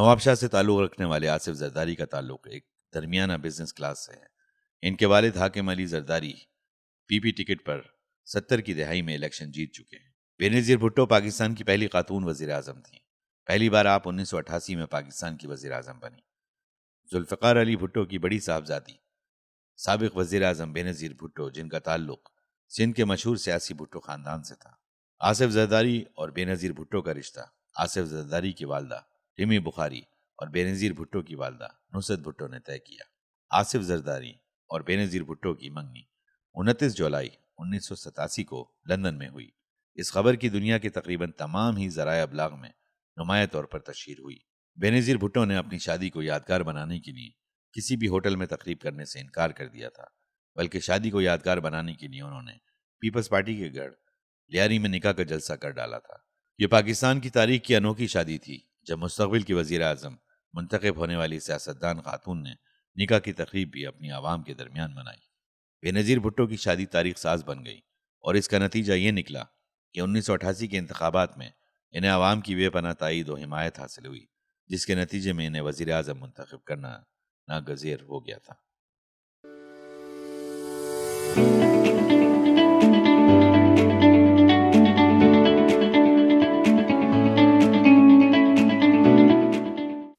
نواب شاہ سے تعلق رکھنے والے آصف زرداری کا تعلق ایک درمیانہ بزنس کلاس سے ہے۔ ان کے والد حاکم علی زرداری پی پی ٹکٹ پر 70 کی دہائی میں الیکشن جیت چکے ہیں۔ بینظیر بھٹو پاکستان کی پہلی خاتون وزیر اعظم تھیں۔ پہلی بار آپ 1988 میں پاکستان کی وزیر اعظم بنی۔ ذوالفقار علی بھٹو کی بڑی صاحبزادی سابق وزیر اعظم بینظیر بھٹو، جن کا تعلق سندھ کے مشہور سیاسی بھٹو خاندان سے تھا۔ آصف زرداری اور بینظیر بھٹو کا رشتہ آصف زرداری کی والدہ ریمی بخاری اور بینظیر بھٹو کی والدہ نصرت بھٹو نے طے کیا۔ آصف زرداری اور بینظیر بھٹو کی منگنی 29 جولائی 1987 کو لندن میں ہوئی۔ اس خبر کی دنیا کے تقریباً تمام ہی ذرائع ابلاغ میں نمایاں طور پر تشہیر ہوئی۔ بینظیر بھٹو نے اپنی شادی کو یادگار بنانے کے لیے کسی بھی ہوٹل میں تقریب کرنے سے انکار کر دیا تھا، بلکہ شادی کو یادگار بنانے کے لیے انہوں نے پیپلز پارٹی کے گڑھ لیاری میں نکاح کا جلسہ کر ڈالا تھا۔ یہ پاکستان کی تاریخ کی انوکھی شادی تھی جب مستقبل کی وزیر اعظم منتخب ہونے والی سیاستدان خاتون نے نکاح کی تقریب بھی اپنی عوام کے درمیان منائی۔ بینظیر بھٹو کی شادی تاریخ ساز بن گئی اور اس کا نتیجہ یہ نکلا کہ 1988 کے انتخابات میں انہیں عوام کی بے پناہ تائید و حمایت حاصل ہوئی، جس کے نتیجے میں انہیں وزیر اعظم منتخب کرنا ناگزیر ہو گیا تھا۔